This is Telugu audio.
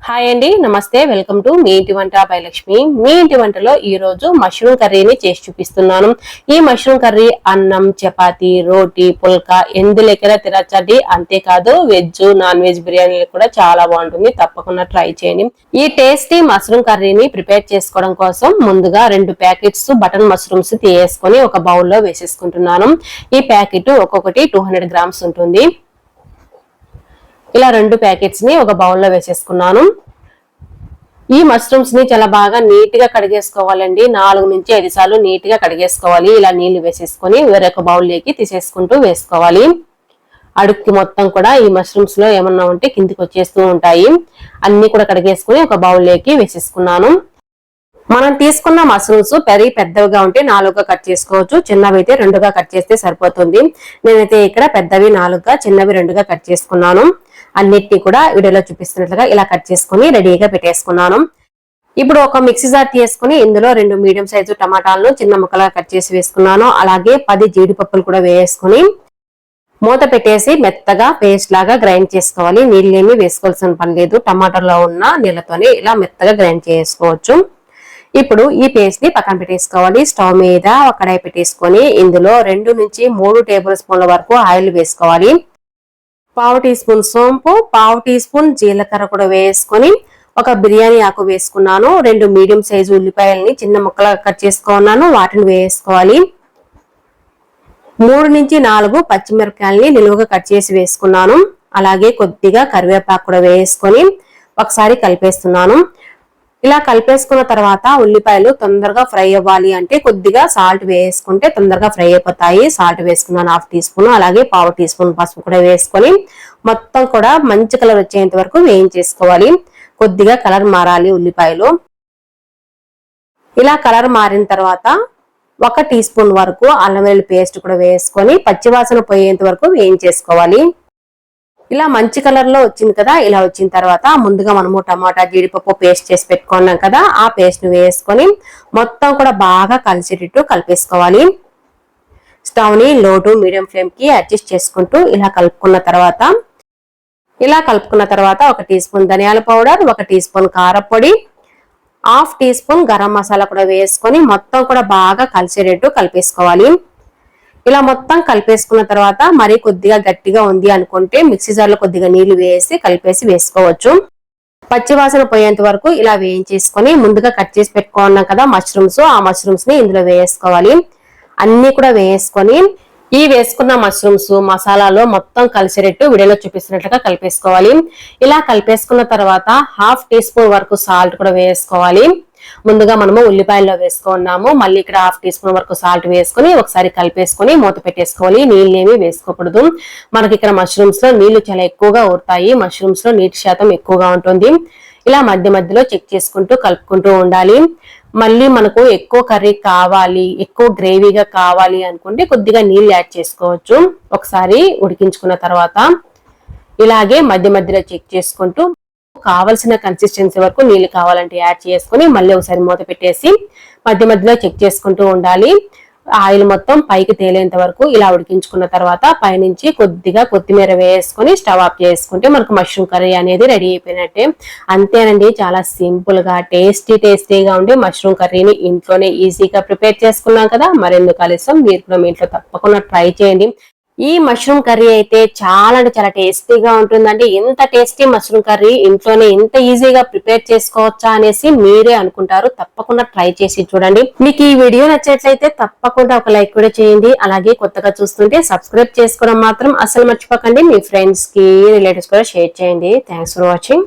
హాయ్ అండి, నమస్తే. వెల్కమ్ టు మీ ఇంటి వంట బై లక్ష్మి. మీ ఇంటి వంటలో ఈ రోజు మష్రూమ్ కర్రీని చేసి చూపిస్తున్నాను. ఈ మష్రూమ్ కర్రీ అన్నం, చపాతి, రోటీ, పుల్కా ఎందులోకైనా తినచ్చండి. అంతేకాదు వెజ్, నాన్ వెజ్ బిర్యానీలు కూడా చాలా బాగుంటుంది. తప్పకుండా ట్రై చేయండి. ఈ టేస్టీ మష్రూమ్ కర్రీని ప్రిపేర్ చేసుకోవడం కోసం ముందుగా 2 ప్యాకెట్స్ బటన్ మష్రూమ్స్ తీసుకొని ఒక బౌల్లో వేసేసుకుంటున్నాను. ఈ ప్యాకెట్ ఒక్కొక్కటి 200 గ్రామ్స్ ఉంటుంది. ఇలా 2 ప్యాకెట్స్ ని ఒక బౌల్లో వేసేసుకున్నాను. ఈ మష్రూమ్స్ ని చాలా బాగా నీట్ గా కడిగేసుకోవాలండి. 4 నుంచి 5 సార్లు నీట్ గా కడిగేసుకోవాలి. ఇలా నీళ్లు వేసేసుకొని వేరొక బౌల్లోకి తీసేసుకుంటూ వేసుకోవాలి. అడుక్కి మొత్తం కూడా ఈ మష్రూమ్స్ లో ఏమన్నా ఉంటే కిందికి వచ్చేస్తూ ఉంటాయి. అన్ని కూడా కడిగేసుకుని ఒక బౌల్లోకి వేసేసుకున్నాను. మనం తీసుకున్న మష్రూమ్స్ పెద్దవిగా ఉంటే 4గా కట్ చేసుకోవచ్చు. చిన్నవి అయితే 2గా కట్ చేస్తే సరిపోతుంది. నేనైతే ఇక్కడ పెద్దవి 4గా, చిన్నవి 2గా కట్ చేసుకున్నాను. అన్నిటినీ కూడా వీడియోలో చూపిస్తున్నట్లుగా ఇలా కట్ చేసుకుని రెడీగా పెట్టేసుకున్నాను. ఇప్పుడు ఒక మిక్సీ జార్ తీసుకుని ఇందులో 2 మీడియం సైజు టమాటాలను చిన్న ముక్కలుగా కట్ చేసి వేసుకున్నాను. అలాగే 10 జీడిపప్పులు కూడా వేసుకుని మూత పెట్టేసి మెత్తగా పేస్ట్ లాగా గ్రైండ్ చేసుకోవాలి. నీళ్ళేమి వేసుకోవాల్సిన పని లేదు. టమాటాలో ఉన్న నీళ్ళతోనే ఇలా మెత్తగా గ్రైండ్ చేసుకోవచ్చు. ఇప్పుడు ఈ పేస్ట్ ని పక్కన పెట్టేసుకోవాలి. స్టవ్ మీద ఒక కడాయి పెట్టేసుకొని ఇందులో 2 నుంచి 3 టేబుల్ స్పూన్ల వరకు ఆయిల్ వేసుకోవాలి. 1/2 టీ స్పూన్ సోంపు, 1/2 టీ స్పూన్ జీలకర్ర కూడా వేసుకొని ఒక బిర్యానీ ఆకు వేసుకున్నాను. 2 మీడియం సైజు ఉల్లిపాయలని చిన్న ముక్కలుగా కట్ చేసుకున్నాను. వాటిని వేసుకోవాలి. 3 నుంచి 4 పచ్చిమిరపకాయలని నిలువుగా కట్ చేసి వేసుకున్నాను. అలాగే కొద్దిగా కరివేపాకు కూడా వేసుకొని ఒకసారి కలిపేస్తున్నాను. ఇలా కలిపేసుకున్న తర్వాత ఉల్లిపాయలు తొందరగా ఫ్రై అవ్వాలి అంటే కొద్దిగా సాల్ట్ వేసుకుంటే తొందరగా ఫ్రై అయిపోతాయి. సాల్ట్ వేసుకున్నాను 1/2 టీ స్పూన్. అలాగే 1/2 టీ స్పూన్ పసుపు కూడా వేసుకొని మొత్తం కూడా మంచి కలర్ వచ్చేంత వరకు వేయించేసుకోవాలి. కొద్దిగా కలర్ మారాలి ఉల్లిపాయలు. ఇలా కలర్ మారిన తర్వాత 1 టీ స్పూన్ వరకు అల్లం వెల్లుల్లి పేస్ట్ కూడా వేసుకొని పచ్చివాసన పోయేంత వరకు వేయించేసుకోవాలి. ఇలా మంచి కలర్ లో వచ్చింది కదా. ఇలా వచ్చిన తర్వాత ముందుగా మనము టమాటా, జీడిపప్పు పేస్ట్ చేసి పెట్టుకున్నాం కదా. ఆ పేస్ట్ ను వేసుకొని మొత్తం కూడా బాగా కలిసేటట్టు కలిపేసుకోవాలి. స్టవ్ ని లో టు మీడియం ఫ్లేమ్ కి అడ్జస్ట్ చేసుకుంటూ ఇలా కలుపుకున్న తర్వాత 1 టీ స్పూన్ ధనియాల పౌడర్, 1 టీ స్పూన్ కారపొడి, 1/2 టీ స్పూన్ గరం మసాలా కూడా వేసుకొని మొత్తం కూడా బాగా కలిసేటట్టు కలిపేసుకోవాలి. ఇలా మొత్తం కలిపేసుకున్న తర్వాత మరీ కొద్దిగా గట్టిగా ఉంది అనుకుంటే మిక్సీ జార్లో కొద్దిగా నీళ్లు వేసి కలిపేసి వేసుకోవచ్చు. పచ్చివాసన పోయేంత వరకు ఇలా వేయించేసుకొని ముందుగా కట్ చేసి పెట్టుకున్నాం కదా మష్రూమ్స్, ఆ మష్రూమ్స్ ని ఇందులో వేసుకోవాలి. అన్ని కూడా వేసుకొని ఈ వేసుకున్న మష్రూమ్స్ మసాలాలో మొత్తం కలిసేటట్టు వీడియోలో చూపిస్తున్నట్లుగా కలిపేసుకోవాలి. ఇలా కలిపేసుకున్న తర్వాత 1/2 టీ స్పూన్ వరకు సాల్ట్ కూడా వేసుకోవాలి. ముందుగా మనము ఉల్లిపాయల్లో వేసుకున్నాము. మళ్ళీ ఇక్కడ 1/2 టీ స్పూన్ వరకు సాల్ట్ వేసుకొని ఒకసారి కలిపేసుకొని మూత పెట్టేసుకోవాలి. నీళ్ళు ఏమి వేసుకోకూడదు. మనకి ఇక్కడ మష్రూమ్స్ లో నీళ్లు చాలా ఎక్కువగా ఊరుతాయి. మష్రూమ్స్ లో నీటి శాతం ఎక్కువగా ఉంటుంది. ఇలా మధ్య మధ్యలో చెక్ చేసుకుంటూ కలుపుకుంటూ ఉండాలి. మళ్ళీ మనకు ఎక్కువ కర్రీ కావాలి, ఎక్కువ గ్రేవీగా కావాలి అనుకుంటే కొద్దిగా నీళ్ళు యాడ్ చేసుకోవచ్చు. ఒకసారి ఉడికించుకున్న తర్వాత ఇలాగే మధ్య మధ్యలో చెక్ చేసుకుంటూ కావలసిన కన్సిస్టెన్సీ వరకు నీళ్లు కావాలంటే యాడ్ చేసుకుని మళ్ళీ ఒకసారి మూత పెట్టేసి మధ్య మధ్యలో చెక్ చేసుకుంటూ ఉండాలి. ఆయిల్ మొత్తం పైకి తేలేంత వరకు ఇలా ఉడికించుకున్న తర్వాత పైనుంచి కొద్దిగా కొత్తిమీర వేసుకొని స్టవ్ ఆఫ్ చేసుకుంటే మనకు మష్రూమ్ కర్రీ అనేది రెడీ అయిపోయినట్టే. అంతేనండి, చాలా సింపుల్ గా టేస్టీగా ఉండే మష్రూమ్ కర్రీని ఇంట్లోనే ఈజీగా ప్రిపేర్ చేసుకున్నాం కదా. మరెందుకు ఆలస్యం, మీరు కూడా మీ ఇంట్లో తప్పకుండా ట్రై చేయండి. ఈ మష్రూమ్ కర్రీ అయితే చాలా అంటే చాలా టేస్టీగా ఉంటుందండి. ఇంత టేస్టీ మష్రూమ్ కర్రీ ఇంట్లోనే ఇంత ఈజీగా ప్రిపేర్ చేసుకోవచ్చా అనేసి మీరే అనుకుంటారు. తప్పకుండా ట్రై చేసి చూడండి. మీకు ఈ వీడియో నచ్చినట్లయితే తప్పకుండా ఒక లైక్ కూడా చేయండి. అలాగే కొత్తగా చూస్తుంటే సబ్స్క్రైబ్ చేసుకోవడం మాత్రం అసలు మర్చిపోకండి. మీ ఫ్రెండ్స్ కి, రిలేటివ్స్ కూడా షేర్ చేయండి. Thanks for watching.